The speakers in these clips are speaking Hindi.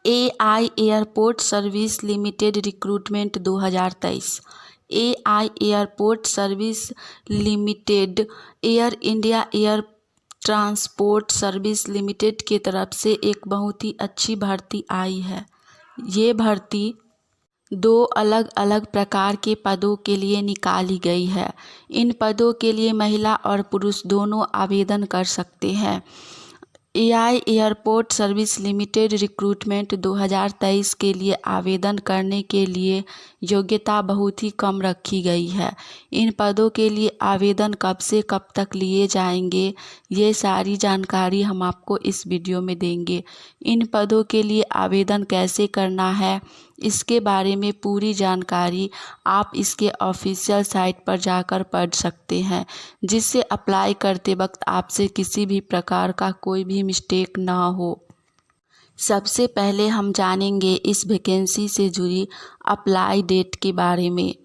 AI airport service limited recruitment 2023। AI airport service limited air India air transport service limited की तरफ से एक बहुत ही अच्छी भर्ती आई है। ये भर्ती 2 अलग अलग प्रकार के पदों के लिए निकाली गई है। इन पदों के लिए महिला और पुरुष दोनों आवेदन कर सकते हैं। AI airport service limited recruitment 2023 के लिए आवेदन करने के लिए योग्यता बहुत ही कम रखी गई है। इन पदों के लिए आवेदन कब से कब तक लिए जाएंगे, ये सारी जानकारी हम आपको इस वीडियो में देंगे। इन पदों के लिए आवेदन कैसे करना है, इसके बारे में पूरी जानकारी आप इसके ऑफिशियल साइट पर जाकर पढ़ सकते हैं, जिससे अप्लाई करते वक्त आपसे किसी भी प्रकार का कोई भी मिस्टेक ना हो। सबसे पहले हम जानेंगे इस वैकेंसी से जुड़ी अप्लाई डेट के बारे में।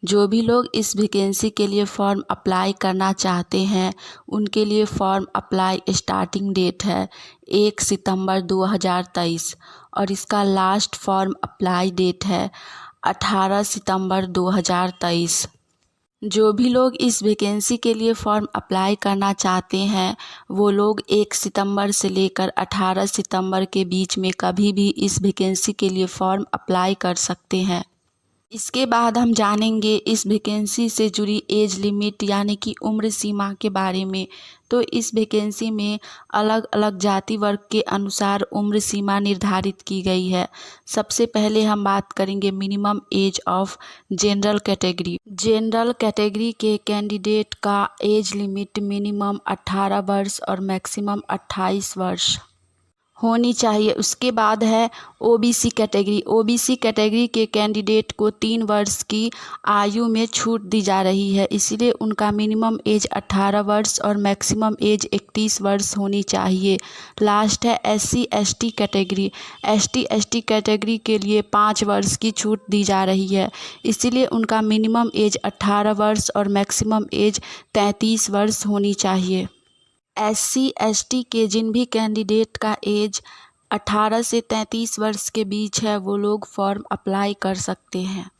जो भी लोग इस वैकेंसी के लिए फॉर्म अप्लाई करना चाहते हैं, उनके लिए फॉर्म अप्लाई स्टार्टिंग डेट है 1 सितंबर 2023 और इसका लास्ट फॉर्म अप्लाई डेट है 18 सितंबर 2023। जो भी लोग इस वैकेंसी के लिए फॉर्म अप्लाई करना चाहते हैं, वो लोग 1 सितंबर से लेकर 18 सितंबर के बीच में कभी भी इस वैकेंसी के लिए फॉर्म अप्लाई कर सकते हैं। इसके बाद हम जानेंगे इस वैकेंसी से जुड़ी एज लिमिट यानी कि उम्र सीमा के बारे में। तो इस वैकेंसी में अलग अलग जाति वर्ग के अनुसार उम्र सीमा निर्धारित की गई है। सबसे पहले हम बात करेंगे minimum age of general category. General category के कैंडिडेट का एज लिमिट मिनिमम 18 वर्ष और मैक्सिमम 28 वर्ष होनी चाहिए। उसके बाद है ओबीसी कैटेगरी। ओबीसी कैटेगरी के कैंडिडेट को 3 वर्ष की आयु में छूट दी जा रही है, इसलिए उनका मिनिमम एज 18 वर्ष और मैक्सिमम एज 31 वर्ष होनी चाहिए। लास्ट है SC ST category. ST ST category के लिए 5 वर्ष की छूट दी जा रही है, इसीलिए उनका मिनिमम एज 18 वर्ष और मैक्सिमम एज 33 वर्ष होनी चाहिए। SC ST के जिन भी कैंडिडेट का एज 18 से 33 वर्ष के बीच है, वो लोग फॉर्म अप्लाई कर सकते हैं।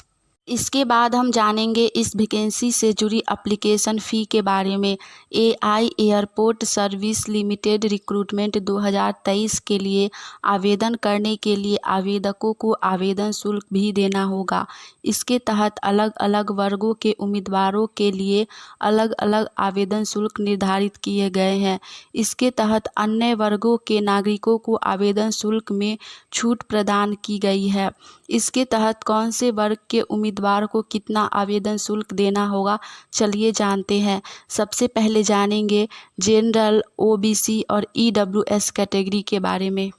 इसके बाद हम जानेंगे इस वैकेंसी से जुड़ी एप्लीकेशन फ़ी के बारे में। AI airport service limited recruitment 2023 के लिए आवेदन करने के लिए आवेदकों को आवेदन शुल्क भी देना होगा। इसके तहत अलग अलग वर्गों के उम्मीदवारों के लिए अलग अलग आवेदन शुल्क निर्धारित किए गए हैं। इसके तहत अन्य वर्गों के नागरिकों को आवेदन शुल्क में छूट प्रदान की गई है। इसके तहत कौन से वर्ग के उम्मीदवार को कितना आवेदन शुल्क देना होगा, चलिए जानते हैं। सबसे पहले जानेंगे जनरल, OBC और EWS कैटेगरी के बारे में।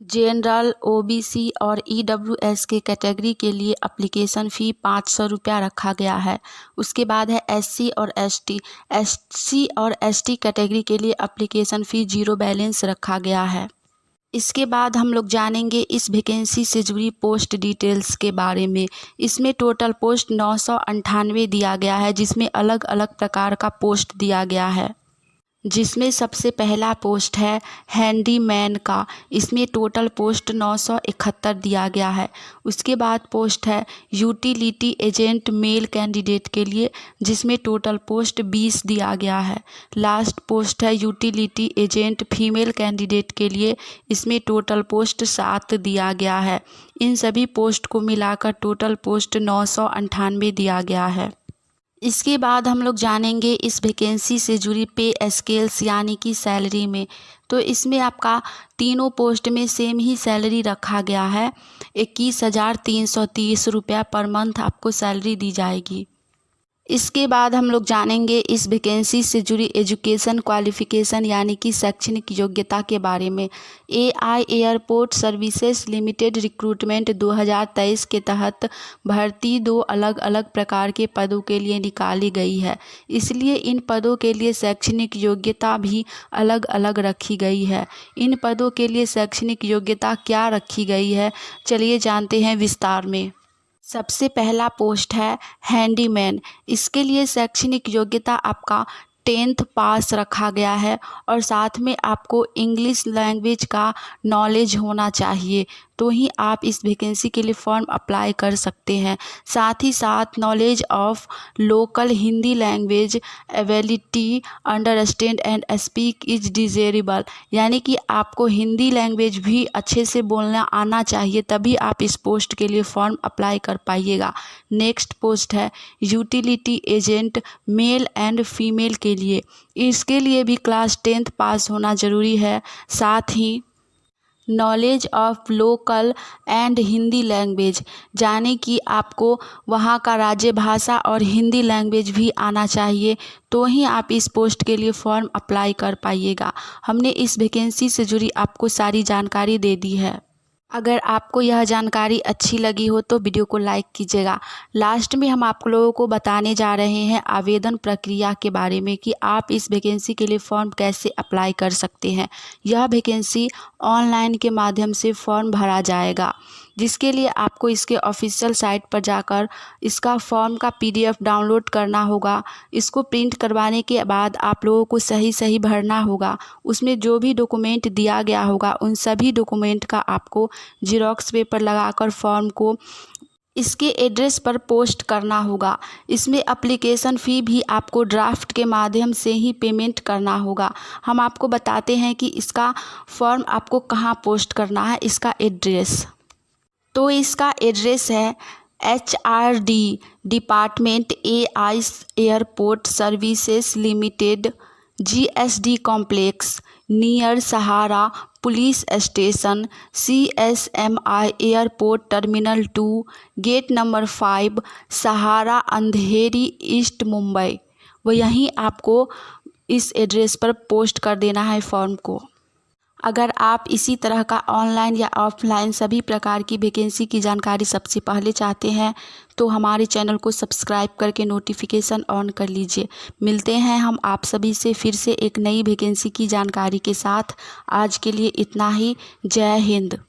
जनरल, OBC और EWS के कैटेगरी के लिए एप्लीकेशन फ़ी 500 रुपया रखा गया है। उसके बाद है SC और ST। SC और ST कैटेगरी के लिए एप्लीकेशन फ़ी 0 बैलेंस रखा गया है। इसके बाद हम लोग जानेंगे इस वैकेंसी से जुड़ी पोस्ट डिटेल्स के बारे में। इसमें टोटल पोस्ट 998 दिया गया है, जिसमें अलग अलग प्रकार का पोस्ट दिया गया है। जिसमें सबसे पहला पोस्ट है हैंडीमैन का। इसमें टोटल पोस्ट 971 दिया गया है। उसके बाद पोस्ट है यूटिलिटी एजेंट मेल कैंडिडेट के लिए, जिसमें टोटल पोस्ट 20 दिया गया है। लास्ट पोस्ट है यूटिलिटी एजेंट फीमेल कैंडिडेट के लिए, इसमें टोटल पोस्ट 7 दिया गया है। इन सभी पोस्ट को मिलाकर टोटल पोस्ट 998 दिया गया है। इसके बाद हम लोग जानेंगे इस वैकेंसी से जुड़ी पे स्केल्स यानी कि सैलरी में। तो इसमें आपका तीनों पोस्ट में सेम ही सैलरी रखा गया है। 21,330 रुपया पर मंथ आपको सैलरी दी जाएगी। इसके बाद हम लोग जानेंगे इस वैकेंसी से जुड़ी एजुकेशन क्वालिफ़िकेशन यानी कि शैक्षणिक योग्यता के बारे में। AI airport services limited recruitment 2023 के तहत भर्ती 2 अलग अलग प्रकार के पदों के लिए निकाली गई है, इसलिए इन पदों के लिए शैक्षणिक योग्यता भी अलग अलग रखी गई है। इन पदों के लिए शैक्षणिक योग्यता क्या रखी गई है, चलिए जानते हैं विस्तार में। सबसे पहला पोस्ट है हैंडीमैन। इसके लिए शैक्षणिक योग्यता आपका 10th पास रखा गया है और साथ में आपको इंग्लिश लैंग्वेज का नॉलेज होना चाहिए, तो ही आप इस वैकेंसी के लिए फॉर्म अप्लाई कर सकते हैं। साथ ही साथ knowledge of local Hindi language ability understand and speak is desirable, यानी कि आपको हिंदी लैंग्वेज भी अच्छे से बोलना आना चाहिए, तभी आप इस पोस्ट के लिए फॉर्म अप्लाई कर पाइएगा। नेक्स्ट पोस्ट है utility agent male and female के लिए। इसके लिए भी क्लास 10th पास होना ज़रूरी है। साथ ही knowledge of local and Hindi language, यानी कि आपको वहाँ का राज्य भाषा और हिंदी लैंग्वेज भी आना चाहिए, तो ही आप इस पोस्ट के लिए फॉर्म अप्लाई कर पाइएगा। हमने इस वैकेंसी से जुड़ी आपको सारी जानकारी दे दी है। अगर आपको यह जानकारी अच्छी लगी हो तो वीडियो को लाइक कीजिएगा। लास्ट में हम आप लोगों को बताने जा रहे हैं आवेदन प्रक्रिया के बारे में कि आप इस वैकेंसी के लिए फॉर्म कैसे अप्लाई कर सकते हैं। यह वैकेंसी ऑनलाइन के माध्यम से फॉर्म भरा जाएगा, जिसके लिए आपको इसके ऑफिशियल साइट पर जाकर इसका फॉर्म का PDF डाउनलोड करना होगा। इसको प्रिंट करवाने के बाद आप लोगों को सही भरना होगा। उसमें जो भी डॉक्यूमेंट दिया गया होगा उन सभी डॉक्यूमेंट का आपको जेरॉक्स पेपर लगाकर फॉर्म को इसके एड्रेस पर पोस्ट करना होगा। इसमें एप्लीकेशन फ़ी भी आपको ड्राफ्ट के माध्यम से ही पेमेंट करना होगा। हम आपको बताते हैं कि इसका फॉर्म आपको कहाँ पोस्ट करना है, इसका एड्रेस। तो इसका एड्रेस है HRD department AI airport services limited GSD complex near Sahar police station CSMI airport terminal 2 gate number 5 Sahar Andheri east Mumbai. यहीं आपको इस एड्रेस पर पोस्ट कर देना है फॉर्म को। अगर आप इसी तरह का ऑनलाइन या ऑफलाइन सभी प्रकार की वैकेंसी की जानकारी सबसे पहले चाहते हैं तो हमारे चैनल को सब्सक्राइब करके नोटिफिकेशन ऑन कर लीजिए। मिलते हैं हम आप सभी से फिर से एक नई वैकेंसी की जानकारी के साथ। आज के लिए इतना ही। जय हिंद।